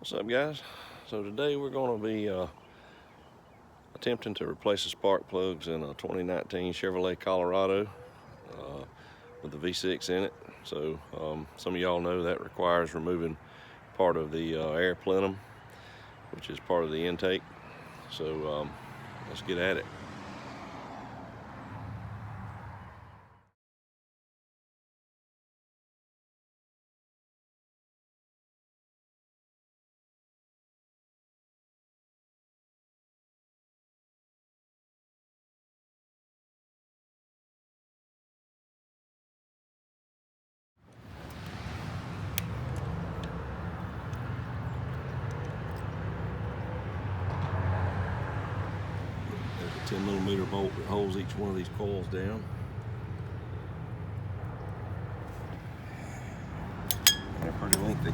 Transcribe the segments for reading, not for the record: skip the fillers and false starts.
What's up, guys? So today we're going to be attempting to replace the spark plugs in a 2019 Chevrolet Colorado with the V6 in it. So some of y'all know that requires removing part of the air plenum, which is part of the intake. So let's get at it. There's a 10mm bolt that holds each one of these coils down. They're pretty lengthy.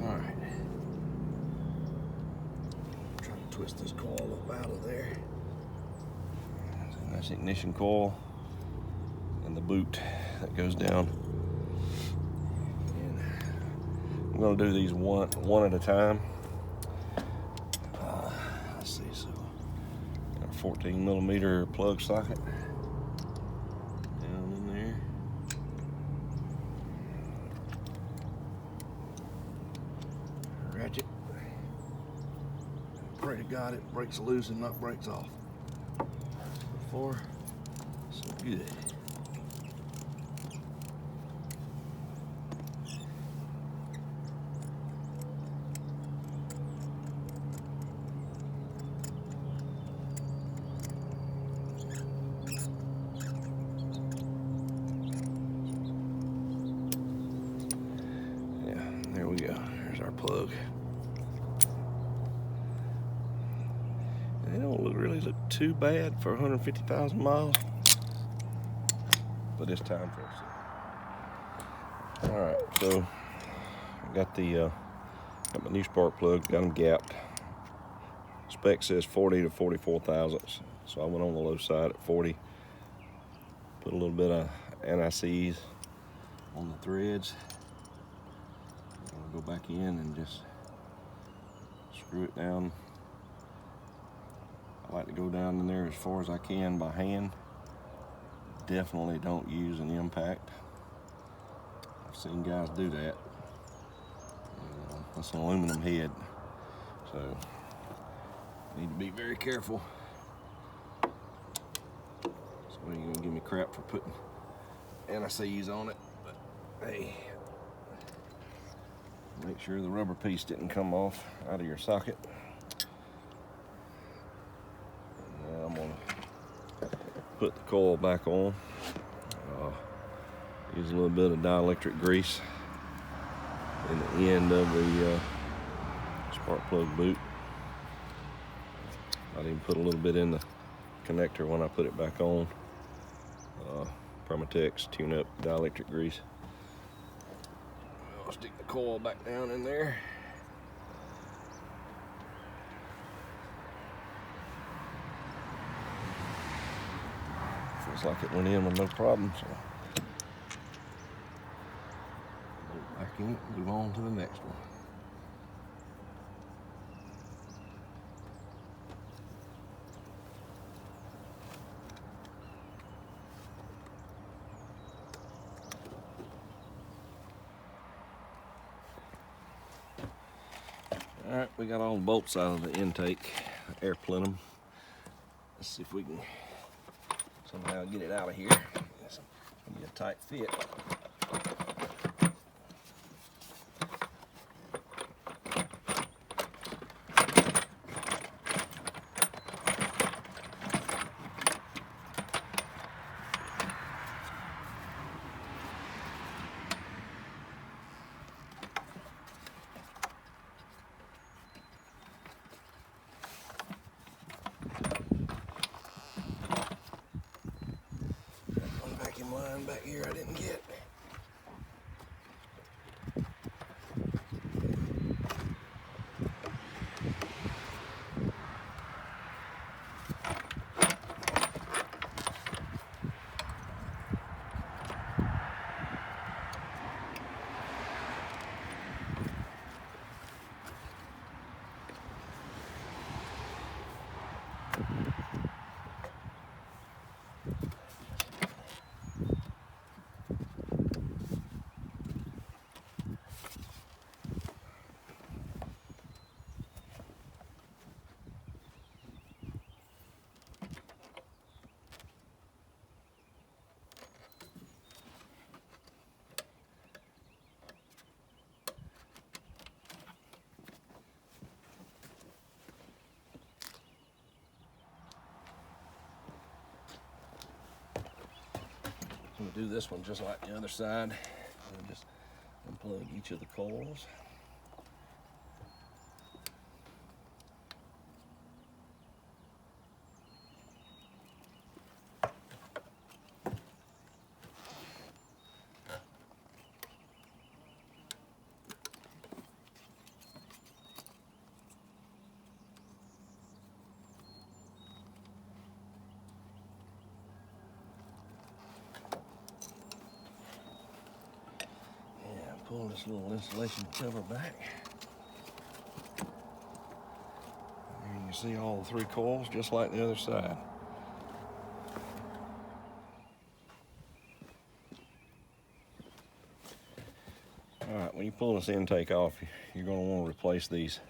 All right. Try to twist this coil up out of there. There's a nice ignition coil and the boot that goes down. And I'm going to do these one at a time. Let's see, so got a 14mm plug socket down in there. Ratchet. Pray to God it breaks loose and not breaks off. So far, so good. Yeah, there we go. There's our plug. It don't really look too bad for 150,000 miles, but it's time for us. All right, so I got got my new spark plug, got them gapped. Spec says 40 to 44 thousandths, so I went on the low side at 40. Put a little bit of anti-seize on the threads. I'll go back in and just screw it down. I like to go down in there as far as I can by hand. Definitely don't use an impact. I've seen guys do that. That's an aluminum head, so need to be very careful. Somebody's gonna give me crap for putting anti-seize on it, but hey, make sure the rubber piece didn't come off out of your socket. Now I'm gonna put the coil back on. Use a little bit of dielectric grease in the end of the spark plug boot. I even put a little bit in the connector when I put it back on. Permatex tune-up dielectric grease. I'll stick the coil back down in there. Feels like it went in with no problem, so back in, move on to the next one. All right, we got all the bolts out of the intake, air plenum. Let's see if we can somehow get it out of here. It's gonna be a tight fit. Line back here I didn't get. We'll do this one just like the other side. And just unplug each of the coils. Pull this little insulation cover back. And you can see all the 3 coils just like the other side. Alright, when you pull this intake off, you're going to want to replace these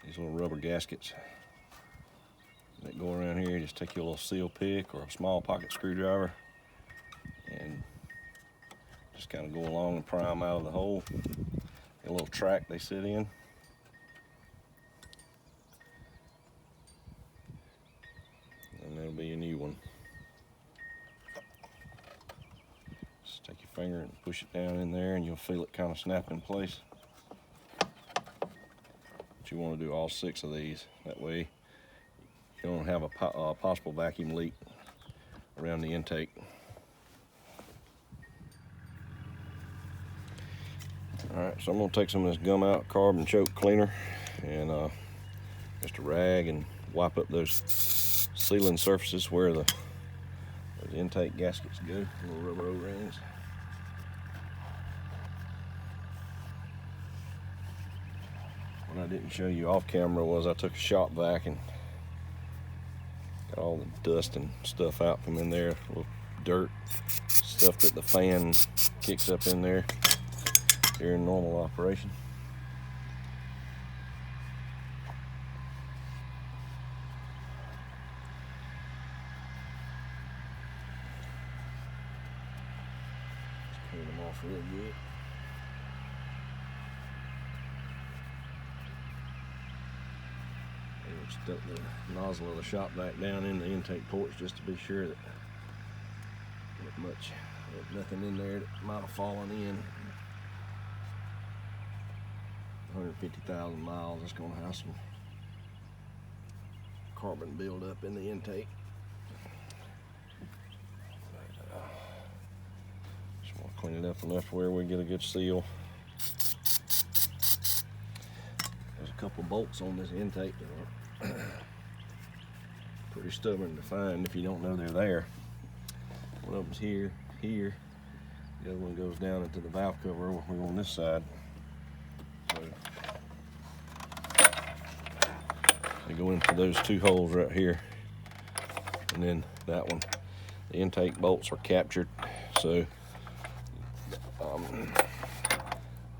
little rubber gaskets that go around here. Just take your little seal pick or a small pocket screwdriver and just kind of go along and pry them out of the hole. A little track they sit in. And that'll be a new one. Just take your finger and push it down in there and you'll feel it kind of snap in place. But you want to do all 6 of these. That way you don't have a possible vacuum leak around the intake. Alright, so I'm going to take some of this gum out carbon choke cleaner and just a rag and wipe up those sealing surfaces where those intake gaskets go, little rubber O-rings. What I didn't show you off camera was I took a shop vac and got all the dust and stuff out from in there, little dirt, stuff that the fan kicks up in there during normal operation. Just clean them off real good. And stuck the nozzle of the shop vac down in the intake ports just to be sure that there's nothing in there that might have fallen in. 150,000 miles, it's going to have some carbon buildup in the intake. Just want to clean it up enough where we get a good seal. There's a couple bolts on this intake that are pretty stubborn to find if you don't know they're there. One of them's here. The other one goes down into the valve cover over on this side. So they go into those 2 holes right here, and then that one. The intake bolts are captured, so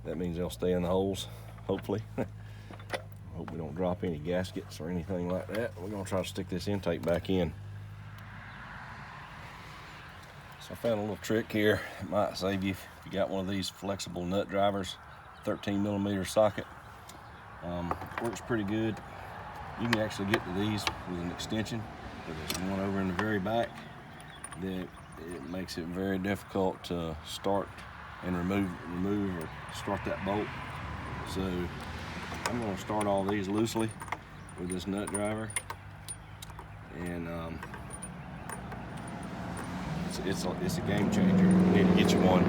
that means they'll stay in the holes, hopefully. Hope we don't drop any gaskets or anything like that. We're going to try to stick this intake back in. So I found a little trick here. It might save you if you got one of these flexible nut drivers, 13mm socket. Works pretty good. You can actually get to these with an extension, but there's one over in the very back that it makes it very difficult to start and remove or start that bolt. So I'm going to start all these loosely with this nut driver, and it's a game changer. You need to get you one.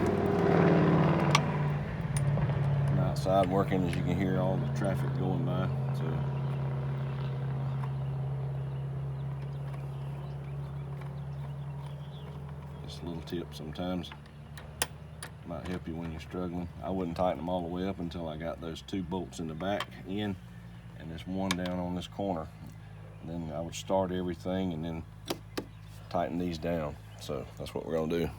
I'm outside working, as you can hear all the traffic going by. So just a little tip sometimes might help you when you're struggling. I wouldn't tighten them all the way up until I got those 2 bolts in the back in and this one down on this corner. And then I would start everything and then tighten these down. So that's what we're gonna do.